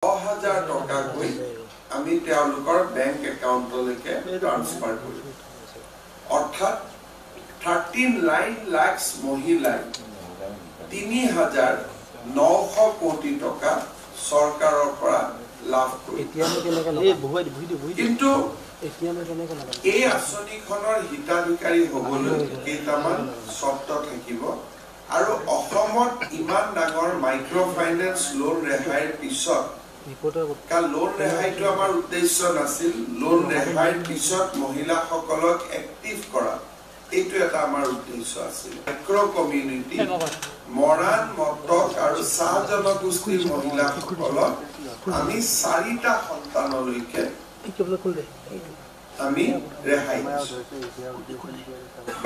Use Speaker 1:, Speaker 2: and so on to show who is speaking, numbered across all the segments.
Speaker 1: 10,000 টকাকৈ আমি তেওঁলোকৰ বেংক একাউণ্টলৈকে ট্ৰান্সফাৰ কৰিম অৰ্থাৎ 39 লাখ মহিলাই 3,900 কোটি টকা চৰকাৰৰ পৰা লাভ কৰিছে কিন্তু এই আঁচনিখনৰ হিতাধিকাৰী হ'বলৈ কেইটামান চৰ্ত থাকিব আৰু অসমত ইমান ডাঙৰ মাইক্ৰ ফাইনেন্স লোন ৰেহাইৰ পিছত লোন ৰেহাইটো আমাৰ উদ্দেশ্য নাছিল লোন ৰেহাইৰ পিছত মহিলাসকলক এক্টিভ কৰা এইটো এটা আমাৰ উদ্দেশ্য আছিল মাইক্ৰ কমিউনিটি মৰাণ মটক আৰু চাহ জনগোষ্ঠীৰ মহিলাসকলক আমি 4টা সন্তানলৈকে আমি ৰেহাই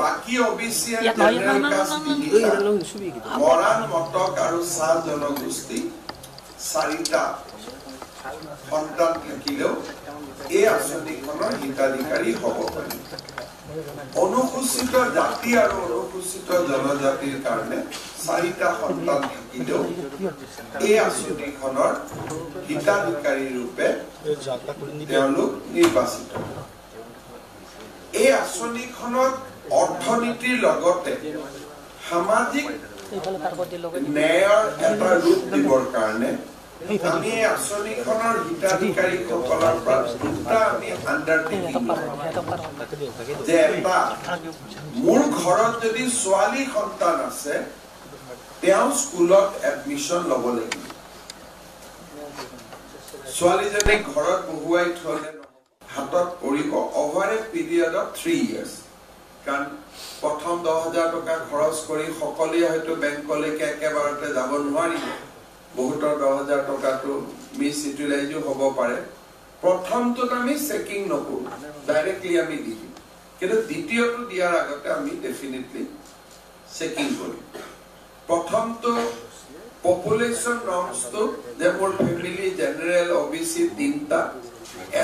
Speaker 1: বাকি OBC general caste Moran Motok আৰু চাহ জনগোষ্ঠী 4টা সন্তান থাকিলেও এই আঁচনিখনৰ হিতাধিকাৰী হ'ব পাৰে অনুসূচিত জাতি আৰু অনুসূচিত জনজাতিৰ কাৰণে 4টা সন্তান থাকিলেও এই আঁচনিখনৰ হিতাধিকাৰী ৰূপে তেওঁলোক নিৰ্বাচিত এই আঁচনিখনত অৰ্থনীতিৰ লগতে সামাজিক ন্যায়ৰ এটা ৰূপ দিবৰ কাৰণে আমি এই আঁচনিখনৰ হিতাধিকাৰীসকলৰ পৰা দুটা আমি আণ্ডাৰটেকিং যে এটা মোৰ ঘৰত যদি ছোৱালী সন্তান আছে তেওঁ স্কুলত এডমিশ্যন ল'ব লাগিব ছোৱালীজনী ঘৰত বহুৱাই থলে হাতত পৰিব over A period of 3 years কাৰণ প্ৰথম 10,000 টকা খৰচ কৰি সকলোৱে হয়তো বেংকলৈকে একেবাৰতে যাব নোৱাৰিব বহুতৰ 10,000 টকাটো মিছ ইউটিলাইজো হ'ব পাৰে প্ৰথমটো আমি চেকিং নকৰো ডাইৰেক্টলি আমি দি দিম কিন্তু দ্বিতীয়টো দিয়াৰ আগতে আমি ডেফিনেটলি চেকিং কৰিম প্ৰথমটো পপুলেশ্যন নৰ্মছটো যে মোৰ ফেমিলি জেনেৰেল ওবিসি 3টা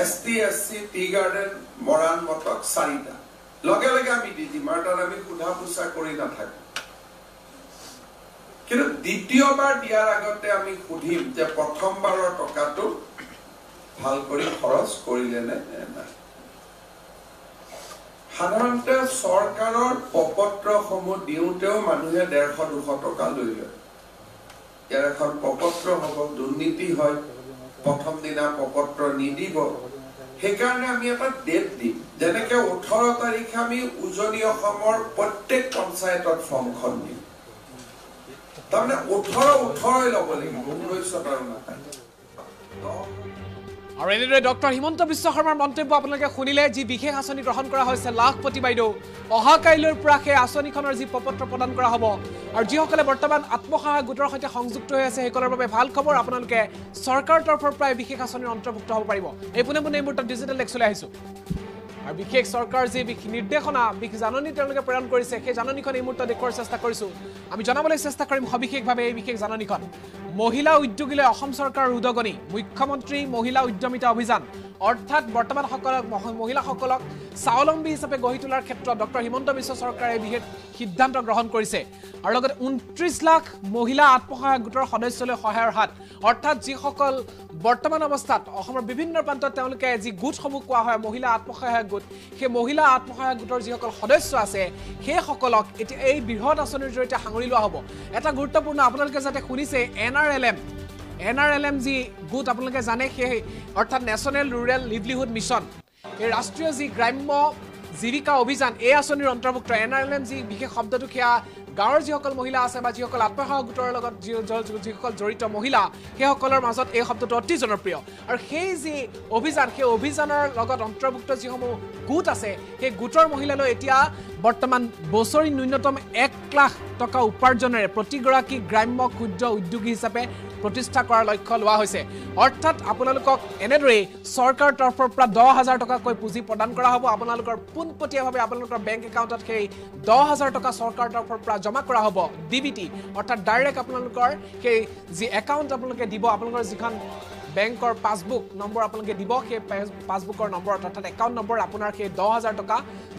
Speaker 1: ST SC tea garden Moran Motok 4টা লগে লগে আমি দি দিম আৰু তাত আমি সোধা পোছা কৰি নাথাকো কিন্তু দ্বিতীয়বাৰ দিয়াৰ আগতে আমি সুধিম যে প্ৰথমবাৰৰ টকাটো ভাল কৰি খৰচ কৰিলে নে নাই সাধাৰণতে চৰকাৰৰ প্ৰপত্ৰসমূহ দিওঁতেও মানুহে 150-200 টকা লৈ লয় ইয়াৰ এখন প্ৰপত্ৰ হ'ব দুৰ্নীতি হয় প্ৰথম দিনা প্ৰপত্ৰ নিদিব সেইকাৰণে আমি এটা ডেট দিম যেনেকে 18 তাৰিখে আমি উজনি অসমৰ প্ৰত্যেক পঞ্চায়তত ফৰ্মখন দিম তাৰমানে 18 ল'ব লাগিব 19 আৰু নাপায়
Speaker 2: আৰু এনেদৰে ডক্টৰ হিমন্ত বিশ্ব শৰ্মাৰ মন্তব্য আপোনালোকে শুনিলে যি বিশেষ আঁচনি গ্ৰহণ কৰা হৈছে লাখপতি বাইদেউ অহা কাইলৈৰ পৰা সেই আঁচনিখনৰ যি প্ৰপত্ৰ প্ৰদান কৰা হ'ব আৰু যিসকলে বৰ্তমান আত্মসহায়ক গোটৰ সৈতে সংযুক্ত হৈ আছে সেইসকলৰ বাবে ভাল খবৰ আপোনালোকে চৰকাৰৰ তৰফৰ পৰা বিশেষ আঁচনিৰ অন্তৰ্ভুক্ত হ'ব পাৰিব এই পোনে পোনে এই মুহূৰ্তত ডিজিটেল লেক্সলৈ আহিছোঁ আৰু বিশেষ চৰকাৰ যি নিৰ্দেশনা জাননী তেওঁলোকে প্ৰেৰণ কৰিছে সেই জাননীখন এই মুহূৰ্তত দেখুৱাৰ চেষ্টা কৰিছোঁ আমি জনাবলৈ চেষ্টা কৰিম সবিশেষভাৱে এই বিশেষ জাননীখন মহিলা উদ্যোগীলৈ অসম চৰকাৰৰ উদগনি মুখ্যমন্ত্ৰী মহিলা উদ্যমিতা অভিযান অৰ্থাৎ বৰ্তমান মহিলাসকলক স্বাৱলম্বী হিচাপে গঢ়ি তোলাৰ ক্ষেত্ৰত ডক্টৰ হিমন্ত বিশ্ব চৰকাৰে বিশেষ সিদ্ধান্ত গ্ৰহণ কৰিছে আৰু লগতে 29 লাখ মহিলা আত্মসহায়ক গোটৰ সদস্যলৈ সহায়ৰ হাত অৰ্থাৎ যিসকল বৰ্তমান অৱস্থাত অসমৰ বিভিন্ন প্ৰান্তত তেওঁলোকে যি গোটসমূহ কোৱা হয় মহিলা আত্মসহায়ক গোট সেই মহিলা আত্মসহায়ক গোটৰ যিসকল সদস্য আছে সেইসকলক এতিয়া এই বৃহৎ আঁচনিৰ জৰিয়তে সাঙুৰি লোৱা হ'ব এটা গুৰুত্বপূৰ্ণ আপোনালোকে যাতে শুনিছে NRLM যি গোট আপোনালোকে জানে সেই অৰ্থাৎ নেশ্যনেল ৰুৰেল লিভলিহুড মিছন এই ৰাষ্ট্ৰীয় যি গ্ৰাম্য জীৱিকা অভিযান এই আঁচনিৰ অন্তৰ্ভুক্ত NRLM যি বিশেষ শব্দটো সেয়া গাঁৱৰ যিসকল মহিলা আছে বা যিসকল আত্মসহায়ক গোটৰ লগত যিসকল জড়িত মহিলা সেইসকলৰ মাজত এই শব্দটো অতি জনপ্ৰিয় আৰু সেই যি অভিযান সেই অভিযানৰ লগত অন্তৰ্ভুক্ত যিসমূহ গোট আছে সেই গোটৰ মহিলালৈ এতিয়া বৰ্তমান বছৰি ন্যূনতম 1 লাখ টকা উপাৰ্জনেৰে প্ৰতিগৰাকী গ্ৰাম্য ক্ষুদ্ৰ উদ্যোগী হিচাপে প্ৰতিষ্ঠা কৰাৰ লক্ষ্য লোৱা হৈছে অৰ্থাৎ আপোনালোকক এনেদৰে চৰকাৰৰ তৰফৰ পৰা 10,000 টকাকৈ পুঁজি প্ৰদান কৰা হ'ব আপোনালোকৰ পোনপটীয়াভাৱে আপোনালোকৰ বেংক একাউণ্টত সেই 10,000 টকা চৰকাৰৰ তৰফৰ পৰা জমা কৰা হ'ব DBT অৰ্থাৎ ডাইৰেক্ট আপোনালোকৰ সেই যি একাউণ্ট আপোনালোকে দিব আপোনালোকৰ যিখন বেংকৰ পাছবুক নম্বৰ আপোনালোকে দিব সেই পাছবুকৰ নম্বৰত অৰ্থাৎ একাউণ্ট নম্বৰ আপোনাৰ সেই 10,000 টকা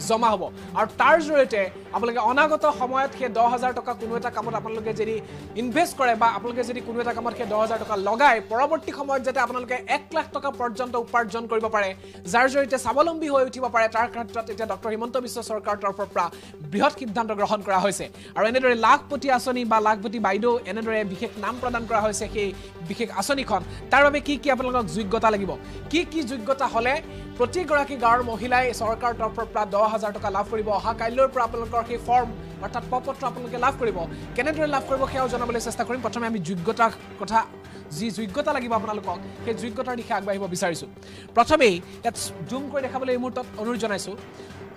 Speaker 2: জমা হ'ব আৰু তাৰ জৰিয়তে আপোনালোকে অনাগত সময়ত সেই 10,000 টকা কোনো এটা কামত আপোনালোকে যদি ইনভেষ্ট কৰে বা আপোনালোকে যদি কোনো এটা কামত সেই 10,000 টকা লগায় পৰৱৰ্তী সময়ত যাতে আপোনালোকে 1 লাখ টকা পৰ্যন্ত উপাৰ্জন কৰিব পাৰে যাৰ জৰিয়তে স্বাৱলম্বী হৈ উঠিব পাৰে তাৰ ক্ষেত্ৰত এতিয়া ডক্টৰ হিমন্ত বিশ্ব চৰকাৰৰ তৰফৰ পৰা বৃহৎ সিদ্ধান্ত গ্ৰহণ কৰা হৈছে আৰু এনেদৰে লাখপতি আঁচনি বা লাখপতি বাইদেউ এনেদৰে বিশেষ নাম প্ৰদান কৰা হৈছে সেই বিশেষ আঁচনিখন তাৰ বাবে কি আপোনালোকক যোগ্যতা লাগিব কি যোগ্যতা হলে প্ৰতিগৰাকী গাঁৱৰ মহিলাই চৰকাৰৰ তৰফৰ পৰা 10,000 টকা লাভ কৰিব অহা কাইলৈৰ পৰা আপোনালোকৰ সেই ফৰ্ম অৰ্থাৎ পত্ৰ আপোনালোকে লাভ কৰিব কেনেদৰে লাভ কৰিব সেয়াও জনাবলৈ চেষ্টা কৰিম প্ৰথমে আমি যোগ্যতাৰ কথা যি যোগ্যতা লাগিব আপোনালোকক সেই যোগ্যতাৰ দিশে আগবাঢ়িব বিচাৰিছো প্ৰথমেই ইয়াত জুম কৰি দেখাবলৈ এই মুহূৰ্তত অনুৰোধ জনাইছো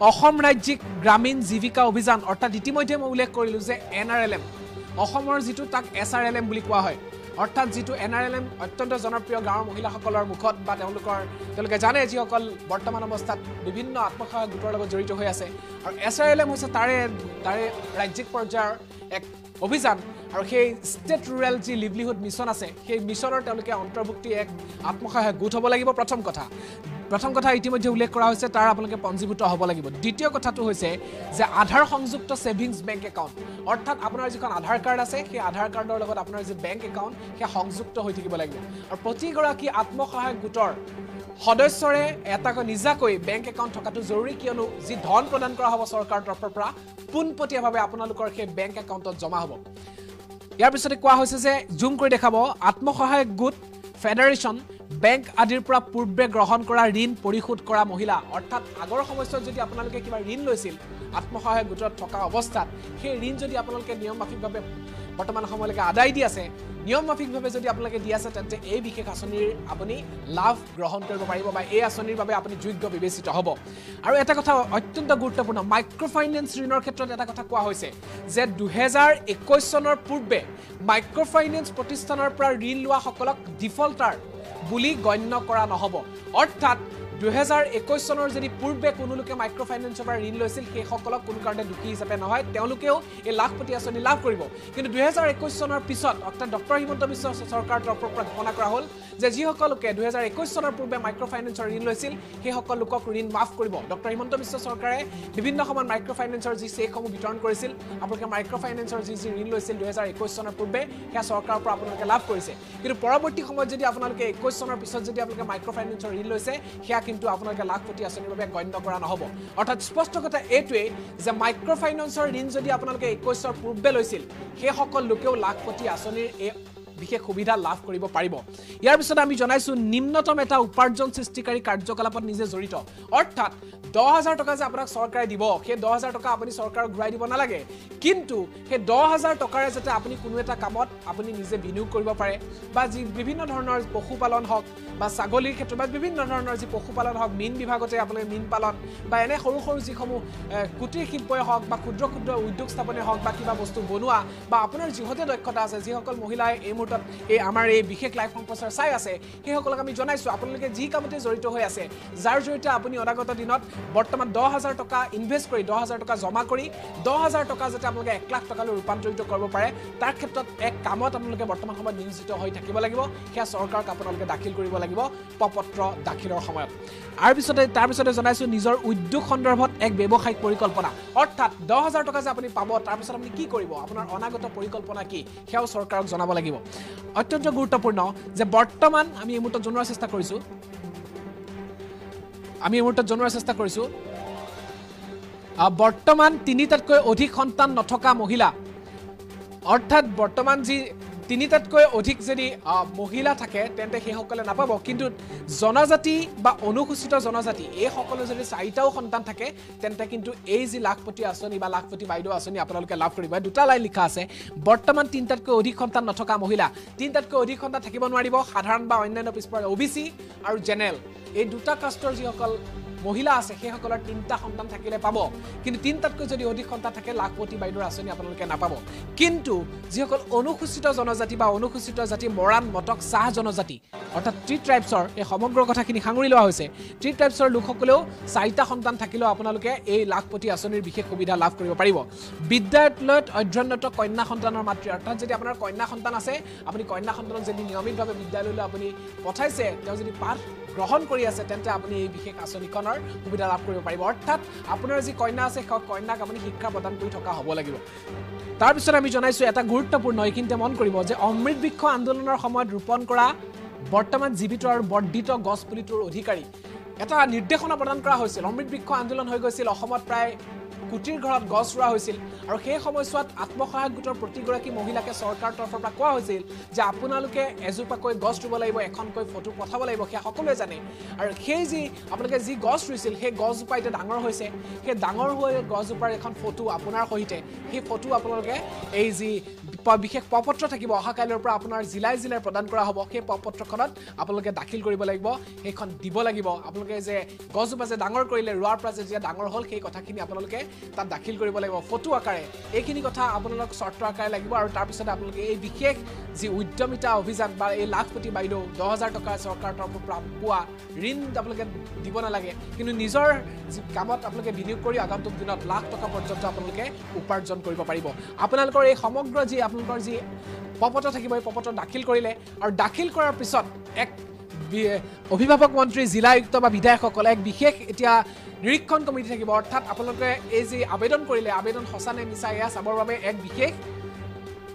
Speaker 2: অসম ৰাজ্যিক গ্ৰামীণ জীৱিকা অভিযান অৰ্থাৎ ইতিমধ্যে মই উল্লেখ কৰিলো যে NRLM অসমৰ যিটো তাক SRLM বুলি কোৱা হয় অৰ্থাৎ যিটো NRLM অত্যন্ত জনপ্ৰিয় গাঁৱৰ মহিলাসকলৰ মুখত বা তেওঁলোকে জানে যিসকল বৰ্তমান অৱস্থাত বিভিন্ন আত্মসহায়ক গোটৰ লগত জড়িত হৈ আছে আৰু SRLM হৈছে তাৰে ৰাজ্যিক পৰ্যায়ৰ এক অভিযান আৰু সেই ষ্টেট ৰুৰেল যি লিভলিহুড মিছন আছে সেই মিছনৰ তেওঁলোকে অন্তৰ্ভুক্তি এক আত্মসহায়ক গোট হ'ব লাগিব প্ৰথম কথা ইতিমধ্যে উল্লেখ কৰা হৈছে তাৰ আপোনালোকে পঞ্জীভূত হ'ব লাগিব দ্বিতীয় কথাটো হৈছে যে আধাৰ সংযুক্ত সেভিংছ বেংক একাউণ্ট অৰ্থাৎ আপোনাৰ যিখন আধাৰ কাৰ্ড আছে সেই আধাৰ কাৰ্ডৰ লগত আপোনাৰ যি বেংক একাউণ্ট সেয়া সংযুক্ত হৈ থাকিব লাগিব আৰু প্ৰতিগৰাকী আত্মসহায়ক গোটৰ সদস্যৰে এটাকৈ নিজাকৈ বেংক একাউণ্ট থকাটো জৰুৰী কিয়নো যি ধন প্ৰদান কৰা হ'ব চৰকাৰৰ তৰফৰ পৰা পোনপটীয়াভাৱে আপোনালোকৰ সেই বেংক একাউণ্টত জমা হ'ব ইয়াৰ পিছতে কোৱা হৈছে যে জুম কৰি দেখাব আত্মসহায়ক গোট ফেডাৰেশ্যন বেংক আদিৰ পৰা পূৰ্বে গ্ৰহণ কৰা ঋণ পৰিশোধ কৰা মহিলা অৰ্থাৎ আগৰ সময়ছোৱাত যদি আপোনালোকে কিবা ঋণ লৈছিল আত্মসহায়ক গোটত থকা অৱস্থাত সেই ঋণ যদি আপোনালোকে নিয়মমাফিকভাৱে বৰ্তমান সময়লৈকে আদায় দি আছে নিয়মমাফিকভাৱে যদি আপোনালোকে দি আছে তেন্তে এই বিশেষ আঁচনিৰ আপুনি লাভ গ্ৰহণ কৰিব পাৰিব বা এই আঁচনিৰ বাবে আপুনি যোগ্য বিবেচিত হ'ব আৰু এটা কথা অত্যন্ত গুৰুত্বপূৰ্ণ মাইক্ৰ' ফাইনেন্স ঋণৰ ক্ষেত্ৰত এটা কথা কোৱা হৈছে যে 2021 চনৰ পূৰ্বে মাইক্ৰ' ফাইনেন্স প্ৰতিষ্ঠানৰ পৰা ঋণ লোৱাসকলক ডিফল্টাৰ বুলি গণ্য কৰা নহ'ব অৰ্থাৎ 2021 চনৰ যদি পূৰ্বে কোনো লোকে মাইক্ৰ' ফাইনেন্সৰ পৰা ঋণ লৈছিল সেইসকলক কোনো কাৰণে দুখী হিচাপে নহয় তেওঁলোকেও এই লাখপতি আঁচনি লাভ কৰিব কিন্তু 2021 চনৰ পিছত অৰ্থাৎ ডক্টৰ হিমন্ত বিশ্ব চৰকাৰৰ তৰফৰ পৰা ঘোষণা কৰা হ'ল যে যিসকল লোকে 2021 চনৰ পূৰ্বে মাইক্ৰ' ফাইনেন্সৰ ঋণ লৈছিল সেইসকল লোকক ঋণ মাফ কৰিব ডক্টৰ হিমন্ত বিশ্ব চৰকাৰে বিভিন্ন সময়ত মাইক্ৰ' ফাইনেন্সৰ যি চেকসমূহ বিতৰণ কৰিছিল আপোনালোকে মাইক্ৰ' ফাইনেন্সৰ যি ঋণ লৈছিল 2021 চনৰ পূৰ্বে সেয়া চৰকাৰৰ পৰা আপোনালোকে লাভ কৰিছে কিন্তু পৰৱৰ্তী সময়ত যদি আপোনালোকে 21 চনৰ পিছত যদি আপোনালোকে মাইক্ৰ' ফাইনেন্সৰ ঋণ লৈছে সেয়া কিন্তু আপোনালোকে লাখপতি আঁচনিৰ বাবে গণ্য কৰা নহ'ব অৰ্থাৎ স্পষ্ট কথা এইটোৱেই যে মাইক্ৰ' ফাইনেন্সৰ ঋণ যদি আপোনালোকে 21 চনৰ পূৰ্বে লৈছিল সেইসকল লোকেও লাখপতি আঁচনিৰ এই বিশেষ সুবিধা লাভ কৰিব পাৰিব ইয়াৰ পিছত আমি জনাইছো নিম্নতম এটা উপাৰ্জন সৃষ্টিকাৰী কাৰ্যকলাপত নিজে জড়িত অৰ্থাৎ 10,000 টকা যে আপোনাক চৰকাৰে দিব সেই 10,000 টকা আপুনি চৰকাৰক ঘূৰাই দিব নালাগে কিন্তু সেই 10,000 টকাৰে যাতে আপুনি কোনো এটা কামত আপুনি নিজে বিনিয়োগ কৰিব পাৰে বা যি বিভিন্ন ধৰণৰ পশুপালন হওক বা ছাগলীৰ ক্ষেত্ৰত বা বিভিন্ন ধৰণৰ যি পশুপালন হওক মীন বিভাগতে আপোনালোকে মীন পালন বা এনে সৰু সৰু যিসমূহ কুটিৰ শিল্পই হওক বা ক্ষুদ্ৰ উদ্যোগ স্থাপনেই হওক বা কিবা বস্তু বনোৱা বা আপোনাৰ যিহতে দক্ষতা আছে যিসকল মহিলাই এই মুহূৰ্তত এই আমাৰ এই বিশেষ লাইভ সম্প্ৰচাৰ চাই আছে সেইসকলক আমি জনাইছো আপোনালোকে যি কামতে জড়িত হৈ আছে যাৰ জৰিয়তে আপুনি অনাগত দিনত বৰ্তমান 10,000 টকা ইনভেষ্ট কৰি 10,000 টকা জমা কৰি 10,000 টকা যাতে আপোনালোকে 1 লাখ টকালৈ ৰূপান্তৰিত কৰিব পাৰে তাৰ ক্ষেত্ৰত এক কামত আপোনালোকে বৰ্তমান সময়ত নিয়োজিত হৈ থাকিব লাগিব সেয়া চৰকাৰক আপোনালোকে দাখিল কৰিব লাগিব পত্ৰ দাখিলৰ সময়ত তাৰ পিছতে জনাইছো নিজৰ উদ্যোগ সন্দৰ্ভত এক ব্যৱসায়িক পৰিকল্পনা অৰ্থাৎ 10,000 টকা যে আপুনি পাব তাৰ পিছত আপুনি কি কৰিব আপোনাৰ অনাগত পৰিকল্পনা কি সেয়াও চৰকাৰক জনাব লাগিব অত্যন্ত গুৰুত্বপূৰ্ণ যে বৰ্তমান আমি এই মুহূৰ্তত জনোৱাৰ চেষ্টা কৰিছো বৰ্তমান 3টাতকৈ অধিক সন্তান নথকা মহিলা অৰ্থাৎ বৰ্তমান যি 3টাতকৈ অধিক যদি মহিলা থাকে তেন্তে সেইসকলে নাপাব কিন্তু জনজাতি বা অনুসূচিত জনজাতি এই সকলো যদি 4টাও সন্তান থাকে তেন্তে কিন্তু এই যি লাখপতি আঁচনি বা লাখপতি বাইদেউ আঁচনি আপোনালোকে লাভ কৰিব দুটা লাইন লিখা আছে বৰ্তমান 3টাতকৈ অধিক সন্তান নথকা মহিলা 3টাতকৈ অধিক সন্তান থাকিব নোৱাৰিব সাধাৰণ বা অন্যান্য পিছপৰা OBC আৰু জেনেৰেল এই দুটা কাষ্টৰ যিসকল মহিলা আছে সেইসকলৰ 3টা সন্তান থাকিলে পাব কিন্তু 3টাতকৈ যদি অধিক সন্তান থাকে লাখপতি বাইদেউৰ আঁচনি আপোনালোকে নাপাব কিন্তু যিসকল অনুসূচিত জনজাতি বা অনুসূচিত জাতি মৰাণ মটক চাহ জনজাতি অৰ্থাৎ ট্ৰি ট্ৰাইবছৰ এই সমগ্ৰ কথাখিনি সাঙুৰি লোৱা হৈছে ট্ৰি ট্ৰাইবছৰ লোকসকলেও 4টা সন্তান থাকিলেও আপোনালোকে এই লাখপতি আঁচনিৰ বিশেষ সুবিধা লাভ কৰিব পাৰিব বিদ্যালয়ত অধ্যয়নৰত কন্যা সন্তানৰ মাতৃ অৰ্থাৎ যদি আপোনাৰ কন্যা সন্তান আছে আপুনি কন্যা সন্তানক যদি নিয়মিতভাৱে বিদ্যালয়লৈ আপুনি পঠাইছে তেওঁ যদি পাঠ গ্ৰহণ কৰি আছে তেন্তে আপুনি এই বিশেষ আঁচনিখনৰ সুবিধা লাভ কৰিব পাৰিব অৰ্থাৎ আপোনাৰ যি কন্যা আছে কন্যাক আপুনি শিক্ষা প্ৰদান কৰি থকা হ'ব লাগিব তাৰপিছত আমি জনাইছোঁ এটা গুৰুত্বপূৰ্ণ এইখিনিতে মন কৰিব যে অমৃত বৃক্ষ আন্দোলনৰ সময়ত ৰোপণ কৰা বৰ্তমান জীৱিত আৰু বৰ্ধিত গছ পুলিটোৰ অধিকাৰী এটা নিৰ্দেশনা প্ৰদান কৰা হৈছিল অমৃত বৃক্ষ আন্দোলন হৈ গৈছিল অসমত প্ৰায় কোটিৰ ঘৰত গছ ৰোৱা হৈছিল আৰু সেই সময়ছোৱাত আত্মসহায়ক গোটৰ প্ৰতিগৰাকী মহিলাকে চৰকাৰৰ তৰফৰ পৰা কোৱা হৈছিল যে আপোনালোকে এজোপাকৈ গছ ৰুব লাগিব এখনকৈ ফটো পঠাব লাগিব সেয়া সকলোৱে জানে আৰু সেই যি আপোনালোকে যি গছ ৰুইছিল সেই গছজোপা এতিয়া ডাঙৰ হৈছে সেই ডাঙৰ হৈ গছজোপাৰ এখন ফটো আপোনাৰ সৈতে সেই ফটো আপোনালোকে এই যি বিশেষ প্ৰপত্ৰ থাকিব অহাকাইলৈৰ পৰা আপোনাৰ জিলাই জিলাই প্ৰদান কৰা হ'ব সেই প্ৰপত্ৰখনত আপোনালোকে দাখিল কৰিব লাগিব সেইখন দিব লাগিব আপোনালোকে যে গছজোপা যে ডাঙৰ কৰিলে ৰোৱাৰ পৰা যে ডাঙৰ হ'ল সেই কথাখিনি আপোনালোকে তাত দাখিল কৰিব লাগিব ফটো আকাৰে এইখিনি কথা আপোনালোক চৰ্ত আকাৰে লাগিব আৰু তাৰপিছত আপোনালোকে এই বিশেষ যি উদ্যমিতা অভিযান বা এই লাখপতি বাইদেউ 10,000 টকা চৰকাৰৰ তৰফৰ পৰা পোৱা ঋণ আপোনালোকে দিব নালাগে কিন্তু নিজৰ যি কামত আপোনালোকে বিনিয়োগ কৰি আগন্তুক দিনত লাখ টকা পৰ্যন্ত আপোনালোকে উপাৰ্জন কৰিব পাৰিব আপোনালোকৰ এই সমগ্ৰ যি আপোনালোকৰ যি প্ৰপত্ৰ থাকিব এই প্ৰপত্ৰ দাখিল কৰিলে আৰু দাখিল কৰাৰ পিছত এক অভিভাৱক মন্ত্ৰী জিলা আয়ুক্ত বা বিধায়কসকলে এক বিশেষ এতিয়া নিৰীক্ষণ কমিটি থাকিব অৰ্থাৎ আপোনালোকে এই যি আবেদন কৰিলে আবেদন সঁচা নে মিছা এয়া চাবৰ বাবে এক বিশেষ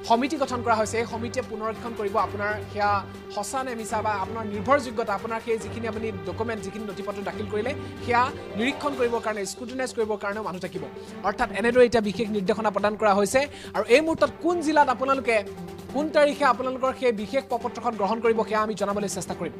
Speaker 2: সমিতি গঠন কৰা হৈছে এই সমিতিয়ে পুনৰীক্ষণ কৰিব আপোনাৰ সেয়া সঁচা নে মিছা বা আপোনাৰ নিৰ্ভৰযোগ্যতা আপোনাৰ সেই যিখিনি আপুনি ডকুমেণ্ট যিখিনি নথিপত্ৰ দাখিল কৰিলে সেয়া নিৰীক্ষণ কৰিবৰ কাৰণে স্ক্ৰুটিনাইজ কৰিবৰ কাৰণেও মানুহ থাকিব অৰ্থাৎ এনেদৰে এতিয়া বিশেষ নিৰ্দেশনা প্ৰদান কৰা হৈছে আৰু এই মুহূৰ্তত কোন জিলাত আপোনালোকে কোন তাৰিখে আপোনালোকৰ সেই বিশেষ প্ৰপত্ৰখন গ্ৰহণ কৰিব সেয়া আমি জনাবলৈ চেষ্টা কৰিম